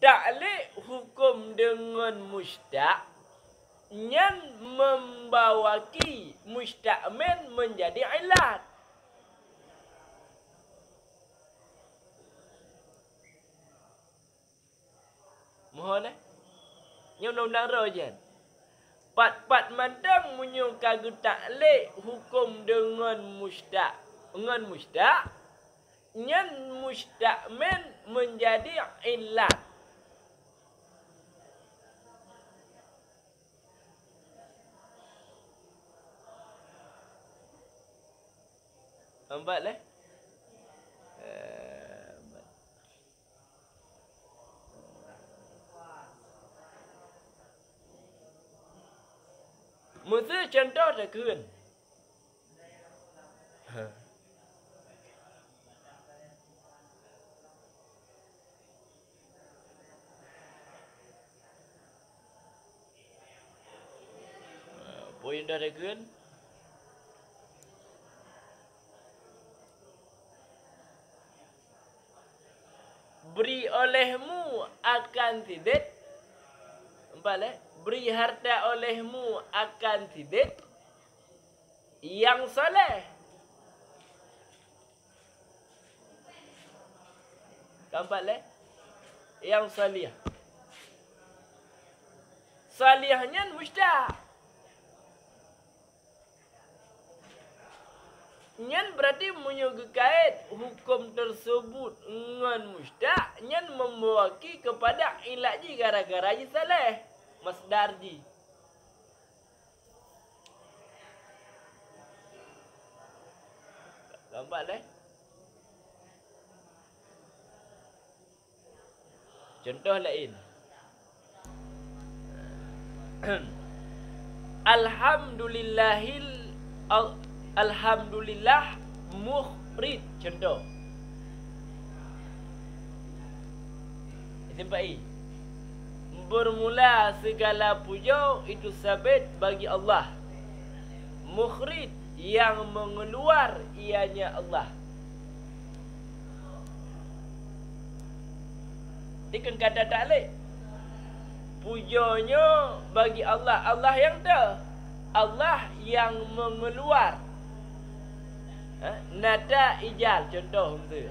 Ta'liq hukum dengan mustaq yang membawaki musta'min menjadi ilat. Mohon Nya undang-undang rojan. Pat-pat mandang munyo kagu ta'liq hukum dengan mustaq. Dengan mustaq yang musta'min menjadi ilat. Nampak lah? Mesti contoh dah kun. Poin dah kun. Beri olehmu akan tidak. Nampak beri harta olehmu akan tidak yang soleh. Nampak yang salih. Salihnya mustaq. Nyan berarti menyegakait hukum tersebut dengan mustaq, nyan membawaki kepada ilat ji gara-gara ji saleh masdar ji. Nampak contoh lain. Alhamdulillah mukhrid. Contoh. Tempat bermula segala puja itu sabit bagi Allah. Mukhrid yang mengeluar ianya Allah. Ini kata ta'liq. Pujanya bagi Allah. Allah yang dah. Allah yang mengeluar. Nada ijal contoh tu.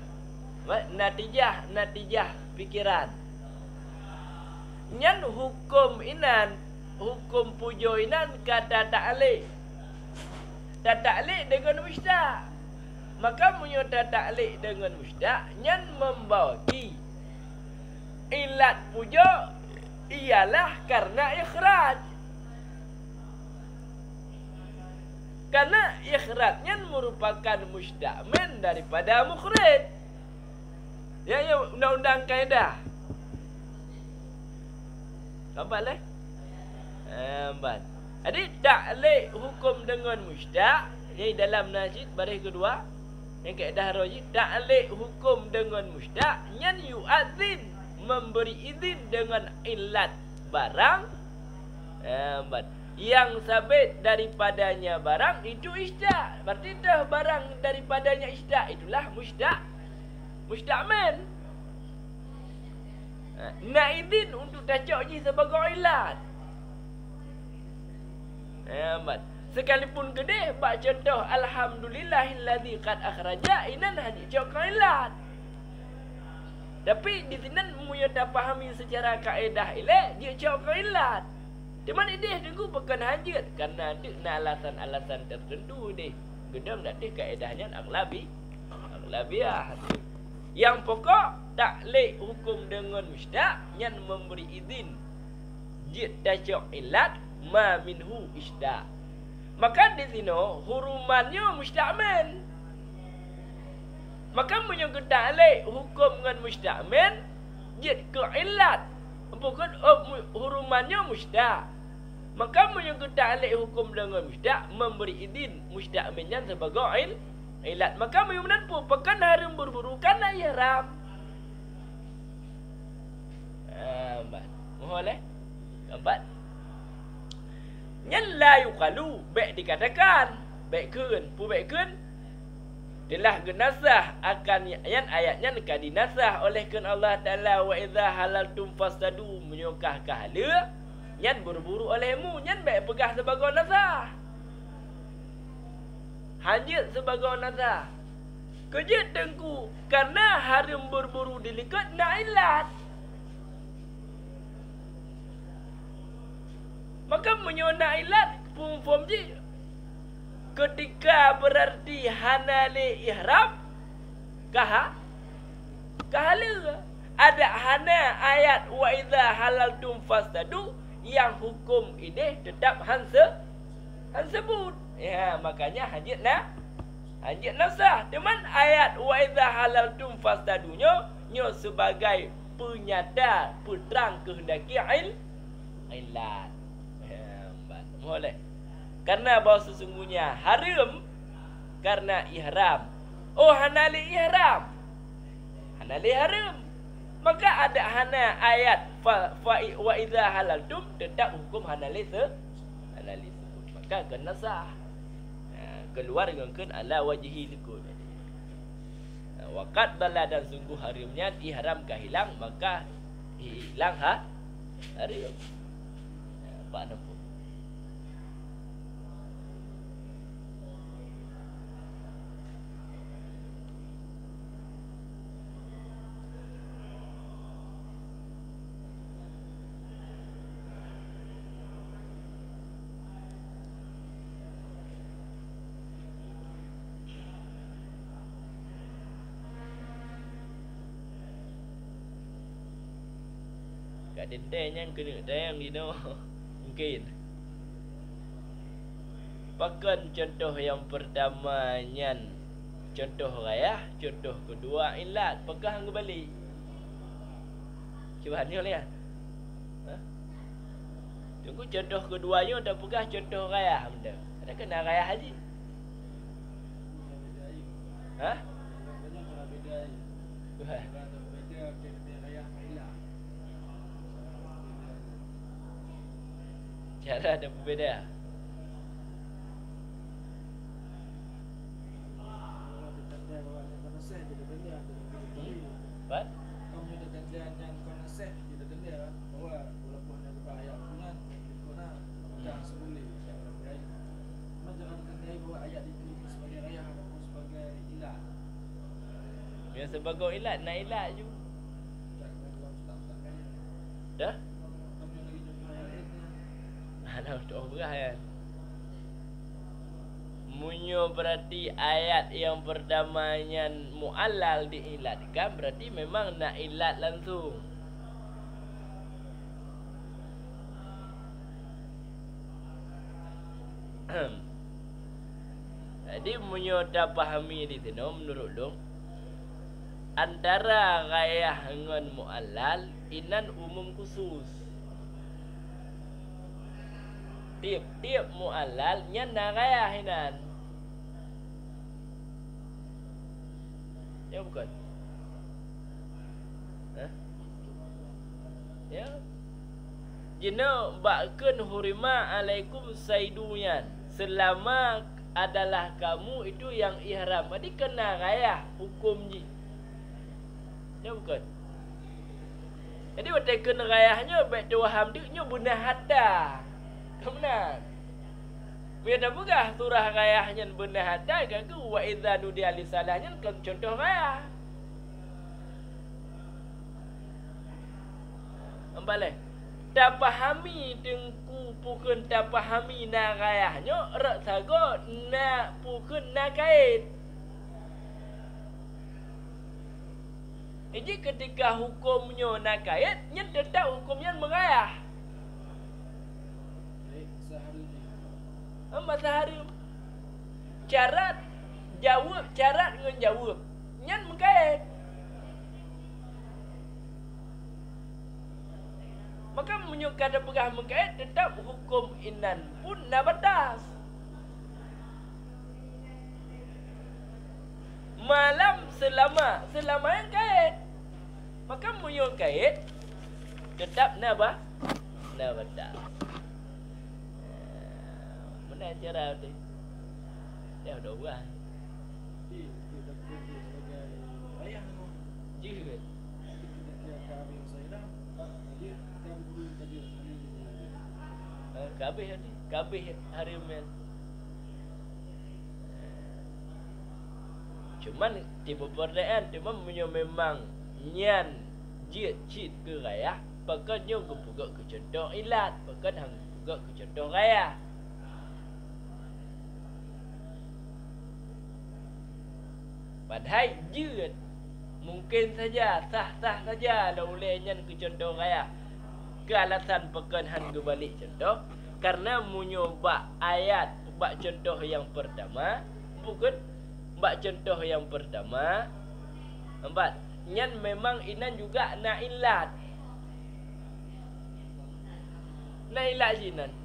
Natijah pikiran. Nyan hukum inan, hukum pujo inan kata ta'liq. Ta'liq dengan mustaq. Maka munyo ta'liq dengan mustaq nyan membawaki ilat pujo ialah karena ikhraj. Karena ikhrajnya merupakan musta'min daripada mukhrij. Ya undang-undang kaedah. Nampak nampak. Jadi ta'liq hukum dengan mustaq. Jadi dalam najid baris kedua. Yang kaedah rajih. Ta'liq hukum dengan mustaq. Yang yu'adzin. Memberi izin dengan ilat barang. Nampak. Yang sabit daripadanya barang itu istak. Berarti dah barang daripadanya istak. Itulah musta'min. Nak izin untuk tajak je sebagai ilat. Sekalipun kedih bak contoh alhamdulillahillazi qad akhraja inan haji cakap ilat. Tapi di sini muya tak fahami secara kaedah ilat dia cakap ilat. Di mana dia tunggu bukan hajat karena ada alasan-alasan tertentu deh. Gedam nak dia kaedahnya aglabiah. Yang pokok ta'liq hukum dengan mustaq yang memberi izin jid tajak ilat ma minhu isda. Maka di sini hurumannya musta'min. Maka menyebut ta'liq hukum dengan musta'min jid ke ilat. Bukan hurumannya mustaq. Maka menyebut ta'liq hukum dengan mustaq memberi izin musta'minnya sebagai ilat. Maka menyebut pun pekan haram berburu karena ihram. Mohon Nampak? Yang la yuqalu baik dikatakan baik kun, pu baik kun telah genasah akan ayatnya akan dinasah oleh kan Allah Taala wa idza halaltum fasadu menyokah kahala nyan buru-buru olehmu nyan baik pegah sebagai nasah hajat sebagai nasah kerja tengku karena harum buru-buru dilikat nailat maka menyona ilat pum ji ketika berarti hanale ihram kahala ada hana ayat wa idza halaltum fasadu yang hukum ini tetap sebut ya makanya hajat nasah teman ayat wa idza halaltum fasadunya nyo sebagai penyata putrang kehendaki ilat boleh karena bahawa sesungguhnya haram karena ihram. Oh hanali ihram. Hanali haram. Maka ada hana ayat wa idza halaltum tetap hukum hanali sebut. Maka kena sah. Keluar dengan ala wajhi likul. Waqad bala dan sungguh haramnya ihram hilang maka hilang haram. Pak nampak. Kat dendeng yang kena dayang di no. Mungkin. Pakan contoh yang pertama nyan contoh raya, contoh kedua ilat, pakah kembali. Cuba ni lihat. Tunggu contoh keduanya dah pegah contoh raya benda. Ada kena raya haji. Ha? Cara ada berbeza. What? Kamu ada janjian yang konaseh tidak denda bahwa walaupun ada ayat punan kena jangan sebuli. Cuma jangan dikandai bahwa ayat itu sebagai raya ataupun sebagai ilat. Ya sebagai ilat nak ilat je. Dah? Ada untuk berah kan. Munyo berarti ayat yang pertamanya mu'allal diilatkan berarti memang nak ilat langsung. Jadi munyo dah pahami di sini menurut dong antara gayah dengan mu'allal inan umum khusus. Tiap-tiap mu'allal nya naraya hinan. Ya bukan? Hah? Ya. Jina bakun hurima alaikum saiduyan. Selama adalah kamu itu yang ihram. Jadi kena raya hukum ji. Ya bukan? Jadi waktu kena rayahnya baik tu waham dia nya bunah hatta. Benar. Bila pegah surah rayahnya benar hatta kan ke wa idza nudiya li salahnya kan contoh rayah. Ambale. Tak pahami tengku pukun tak pahami na rayahnya rak sago na pukun na kait. Jadi ketika hukumnya na kait, nya tetap hukumnya merayah. Masa hari syarat jawab syarat dengan jawab nyan mengkait maka menyuka ada pegah mengkait tetap hukum inan pun na batas malam selama yang kait maka menyuka kait tetap na batas. Mana cara tu? Dia dah buat. Je. Kabeh hari mel. Cuman tiba perdaan cuma memang nyan jit cit ke raya pakai nyo ke buka ke contoh ilat pakai hang buka ke contoh raya. Padahal jit mungkin saja sah-sah saja dah boleh nyan ke contoh raya. Ke alasan pakai hang ke balik contoh karena menyoba ayat bak contoh yang pertama bukan bak contoh yang pertama empat nyan memang inan juga nailat jinan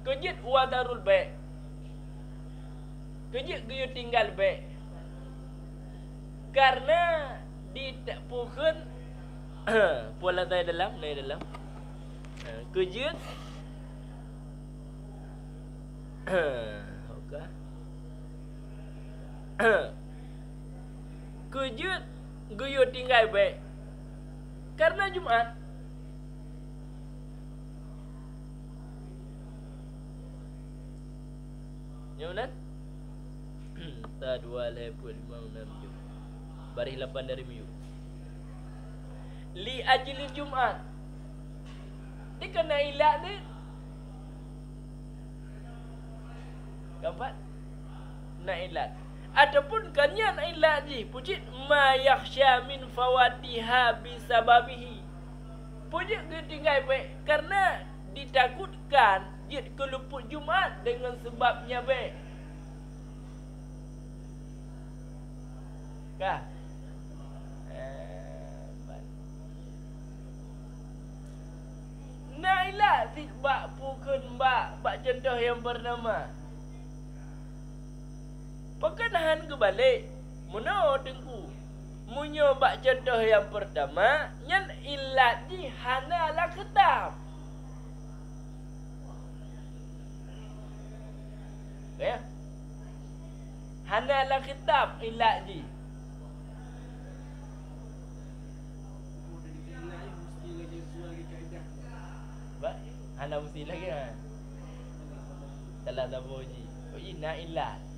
kejit wadarul baik kejit geyo tinggal baik karena di pukun pola tay dalam kejit okey kejut geyo tinggal baik karena Jumat Nyonan ta 2.56 jum baris 8 dari minggu li ajli Jumat dia kena ilat ni gampat nak ilat ataupun kanyan ilat ji pujit ma yakhsha min fawatiha bisababihi pujit dia tinggal baik karena ditakutkan dia keluput Jumat dengan sebabnya baik kah nak ilat si bak pukul bak contoh yang bernama Pekanahan ke balik Muna tengku Munyo bak contoh yang pertama Nyan ilat di hana la ketab Ya Hana la ketab ilat di Ba? Hana mesti lagi ha Salah tabu ji Oh ina ilat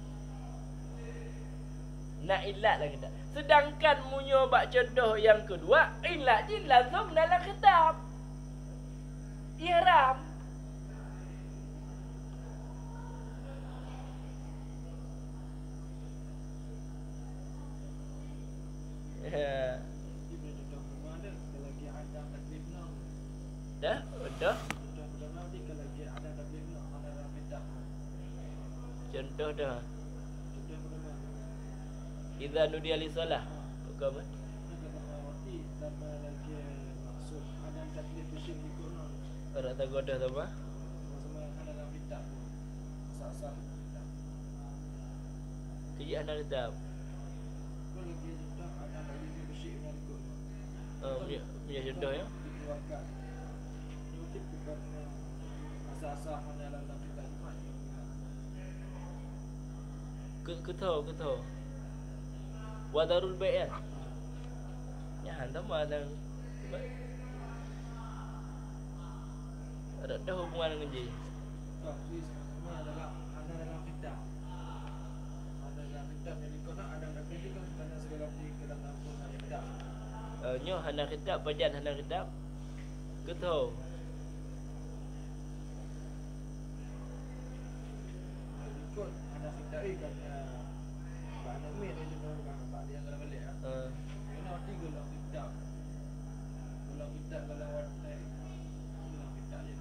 nak ilat lah kita. Sedangkan munyo bak contoh yang kedua, ilat je lazim dalam kitab. Ihram. Dah, dah. Contoh dah. Idza nudiya li salah. Bukan apa? Orang tak godah tu apa? Kerja anak kitab. Punya contoh ya? Ketau. Wadarul baik kan? Ya, hantar mana? Ada hubungan dengan dia. Nyo hana kitab, bajan hana kitab. Ketau. Ikut hana kitab kan. Bahan mi ada juga bahan dia kalau balik ah. Kena tiga lah kitab. Kalau kitab kalau warna dalam kitab je.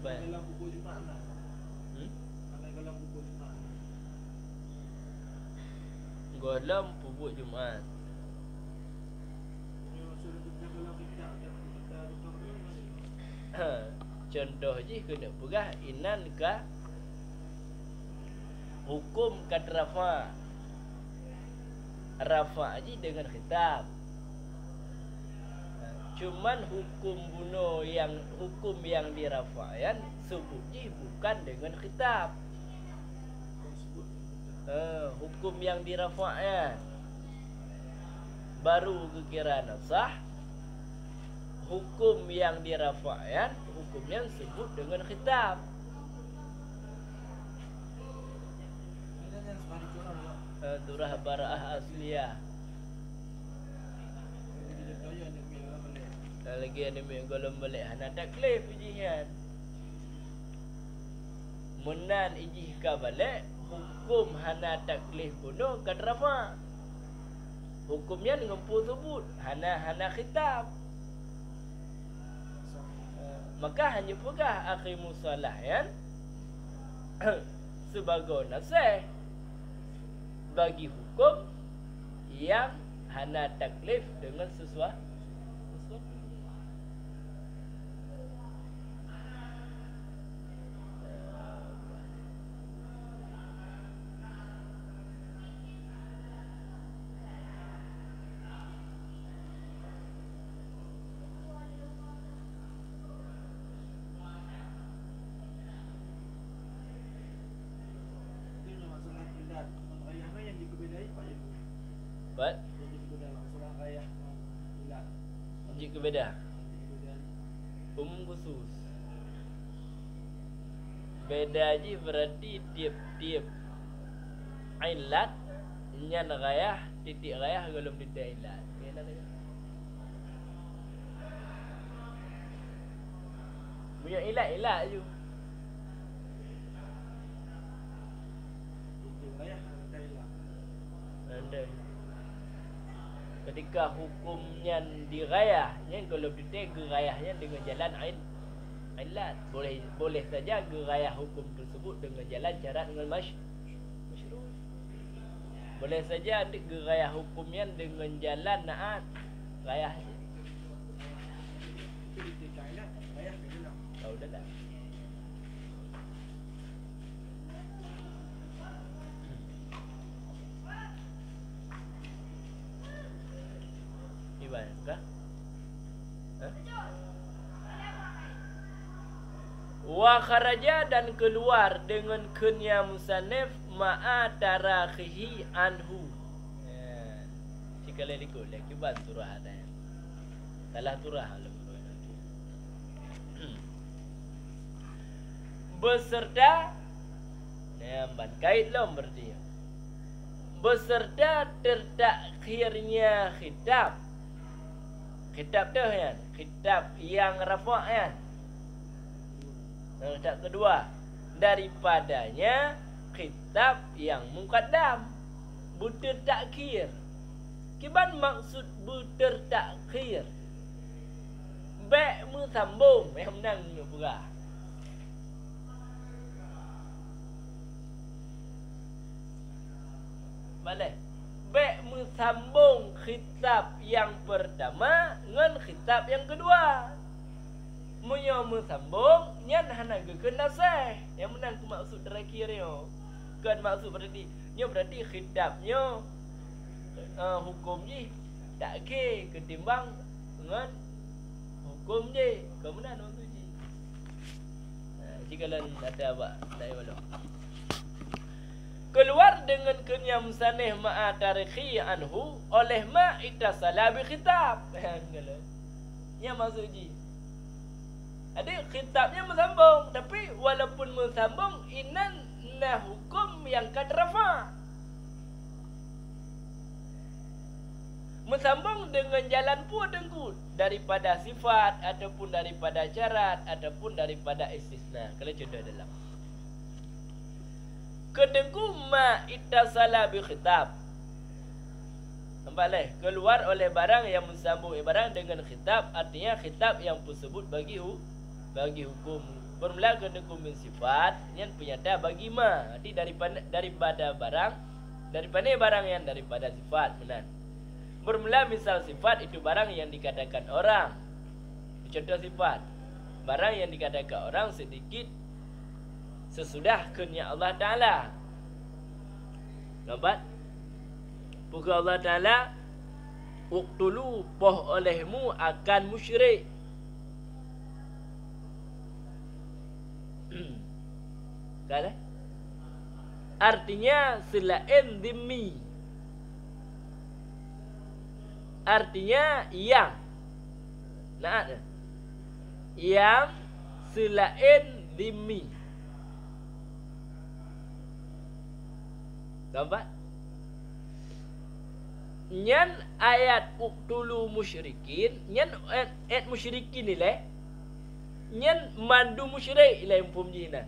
Baik. Dalam buku Jumat lah. Dalam buku Jumat. Dalam buku Jumat. Contoh je kena pegah inan ka hukum kad rafa je dengan khitab. Cuman hukum yang dirafa'an sebut je bukan dengan khitab. Hukum yang dirafa'an baru kekiraan sah. Hukum yang dirafa'kan, hukumnya disebut dengan khitab. Ini yang sebalik corona lah. Turah bara'ah asliyah. Jadi kaya ada mil balik. Lagi ada golong balik hana taklif ujian. Munan ijih ka balik hukum hana taklif kuno kan rafa. Hukumnya dengan sebut hana khitab. Maka hanya pegah aqimus salah kan sebagai nasih bagi hukum yang hana taklif dengan sesuatu. Ini masalah bidat. Ayahnya yang dikebedai Pak ya. Buat Yang dikebedai masalah ayah bidat. jika beda Dikebedai. umum khusus. Beda je berarti tiap-tiap ilat nyan gayah titik gayah belum titik ilat. Beda dia. Punya ilat je. Itu ayah ada ilah. Anda ketika hukumnya dirayah yang kalau titik gerayahnya dengan jalan ilat boleh saja gerayah hukum tersebut dengan jalan syarat dengan masyru'. Boleh saja gerayah hukumnya dengan jalan naat rayah. Itu dititik ilah. Ayah ke ilah. Tahu dah tak? Iban kah? Wa kharaja dan keluar dengan kunya musannif ma'a tarakhihi anhu. Cikala likut lagi ban surah ada. Salah surah alam. Beserta ban kait lah berarti. Beserta tertakhirnya khitab. Khitab tu kan, khitab yang rafa' kan. Khitab kedua daripadanya khitab yang muqaddam butir takhir. Kiban maksud butir takhir? Ba' mu sambung yang menang ni pura. Boleh. Ba' mu sambung khitab yang pertama dengan khitab yang kedua. Munyo mu sambung nyan hana geun nasih. Yang menang tu maksud terakhirnya. Kan maksud berarti nyo berarti khitabnya hukum je tak ke ketimbang dengan hukum je. Kemudian waktu je. Jika ada apa saya malu. Keluar dengan kunya musannih ma'a tarikhi anhu oleh ma ittasala bi khitab. Nya maksud ji. Ada khitabnya bersambung tapi walaupun bersambung inan nah hukum yang kadrafa. Bersambung dengan jalan pun tengku daripada sifat ataupun daripada syarat ataupun daripada istisna. Kalau contoh dalam kedengku ma ittasala bi khitab. Nampak leh keluar oleh barang yang bersambung barang dengan khitab artinya khitab yang tersebut bagi hukum. Bermula kedengku min sifat yang penyata bagi ma. Arti daripada barang yang daripada sifat benar. Bermula misal sifat itu barang yang dikatakan orang. Contoh sifat barang yang dikatakan orang sedikit sesudah kurnia Allah Ta'ala. Nampak? Pukul Allah Ta'ala uqtulu poh olehmu akan musyrik. Kan? Artinya selain dhimmi. artinya yang. Naat. Yang selain dhimmi. Nampak? Nyan ayat uqtulu musyrikin, nyan ayat musyrikin ni leh. Nyan mandu musyrik ilai umpum jina.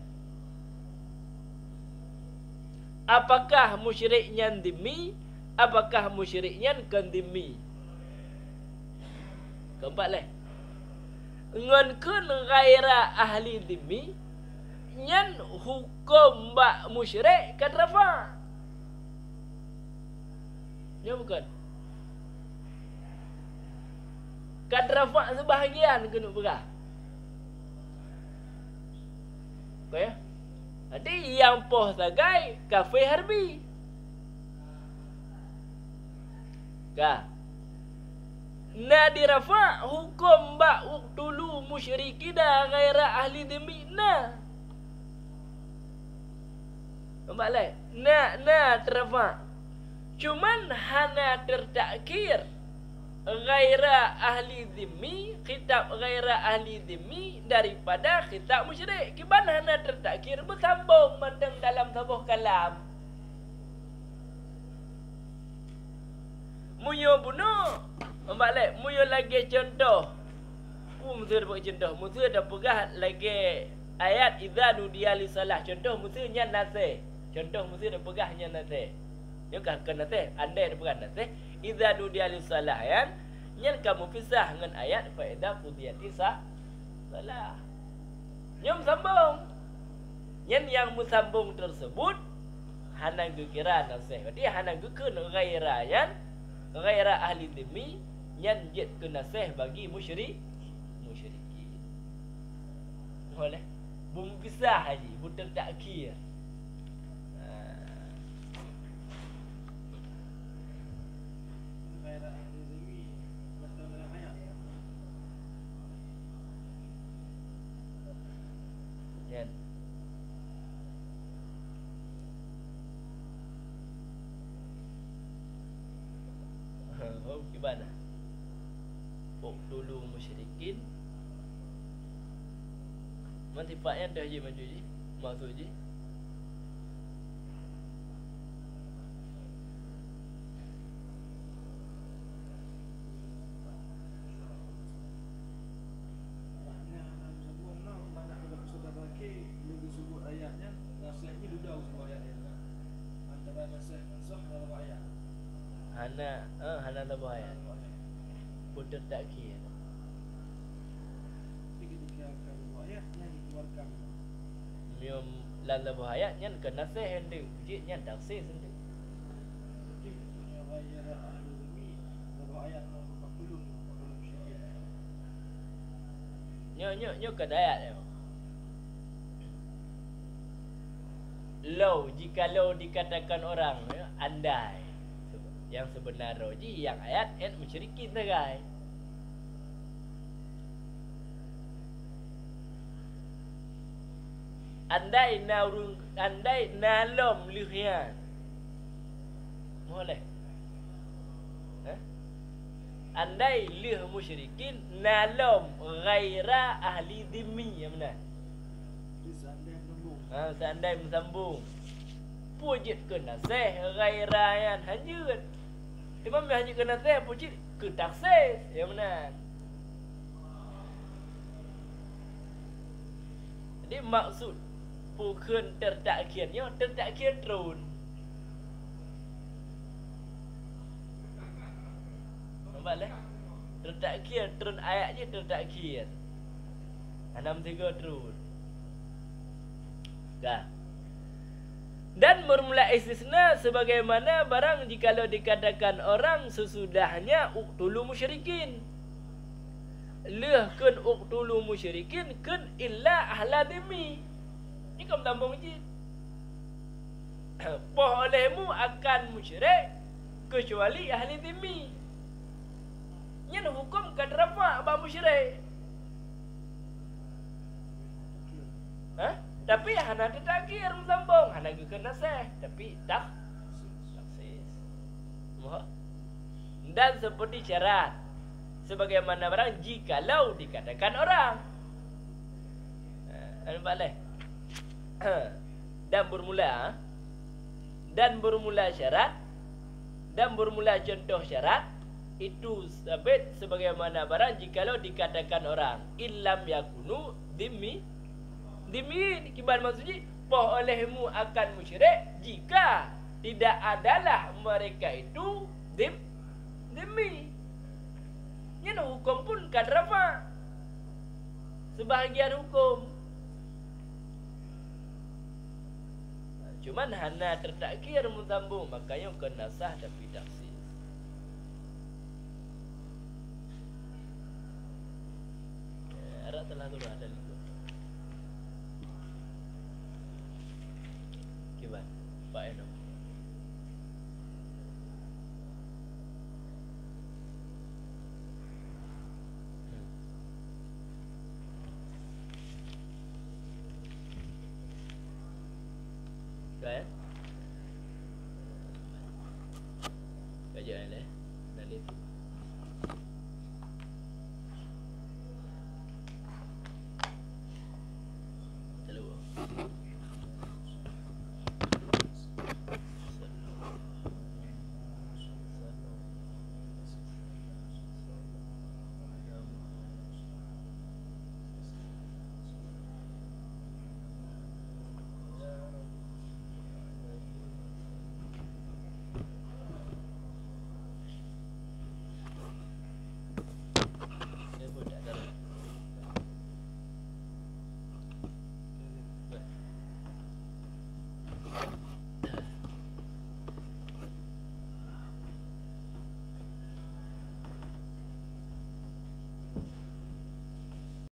Apakah musyrik nyan dhimmi? Apakah musyrik nyan kan dhimmi? Keempat leh. Ngan kun ghaira ahli dhimmi, nyan hukum bak musyrik kan rafa'. Ya bukan. Kad rafa' sebahagian kena berah. Kau ya? Jadi yang poh sagai kafir harbi. Ka. Na dirafa' hukum ba uqtulu musyrikina ghaira ahli dhimmi na. Nampak lah? Na terafa'. Cuman hana tertakkir ghaira ahli dhimmi, khitab ghaira ahli dhimmi daripada khitab musyrik. Kiban hana tertakkir bersambung mandang dalam sebuah kalam. Muyo bunuh. Nampak muyo lagi contoh. Musuh dapat contoh. Musuh dah pegah lagi ayat idza nudiya li salah. Contoh musuhnya nasih. Contoh musuh dah pegah nya nasih. Dia kan nasih, andai dia bukan nasih, idza nudiya lis salah ya. Nyen kamu pisah dengan ayat fa idza qudiyati salah. Nyom sambung. Nyen yang musambung tersebut hana gekira nasih. Berarti hana gekun ghaira yan, ghaira ahli dhimmi, nyen jet ke nasih bagi musyrikin. Boleh. Bum pisah haji, bukan takkir. Gimana? Uqtulu musyrikin. Manfaatnya dah je maju je. Masuk je. Hana la bahaya. Putar takkir. Ketika ayat yang dikeluarkan. Mium lan la bahaya nyan ke nasih hendak jit nyan taksir sendiri. Jadi punya ghaira ahli dhimmi ayat nombor 40 musyrikin. Nyo ke ayat dia. Lau jikalau dikatakan orang ya, andai yang sebenar roji yang ayat musyrikin sagai. Andai nalom lihian. Boleh. Andai lih musyrikin nalom ghaira ahli dhimmi ya benar. Seandai mensambung. Pujit ke nasih ghairayan hanjut. Imam haji ke nasih pujit ke taksis ya benar. Jadi maksud bukan tertakkirnya tertakkir terun. Nampak lah? Tertakkir terun ayatnya tertakkir. 63 terun. Dah. Dan bermula istisna sebagaimana barang jikalau dikatakan orang sesudahnya uqtulu musyrikin. Lehkeun uqtulu musyrikin kun illa ahla dhimmi. Ni kamu tambung je. Poh olehmu akan musyrik kecuali ahli dhimmi. Nyen hukum kad rafa' ba musyrik. Tapi hana tertakkir sambung, hana gekeun nasih, tapi taksis. Moh. dan seperti syarat sebagaimana barang jikalau dikatakan orang. Nampak leh? Dan bermula syarat dan bermula contoh syarat itu sabit sebagaimana barang jikalau dikatakan orang illam yakunu dimi kiban maksudnya poh olehmu akan musyrik jika tidak adalah mereka itu demi. Ini hukum pun kadrafa. Sebahagian hukum. Cuman hana tertakhir mutambung, makanya kena sah dan bidaksis. Arak telah turun ada lingkup. Gimana? Pak Eno.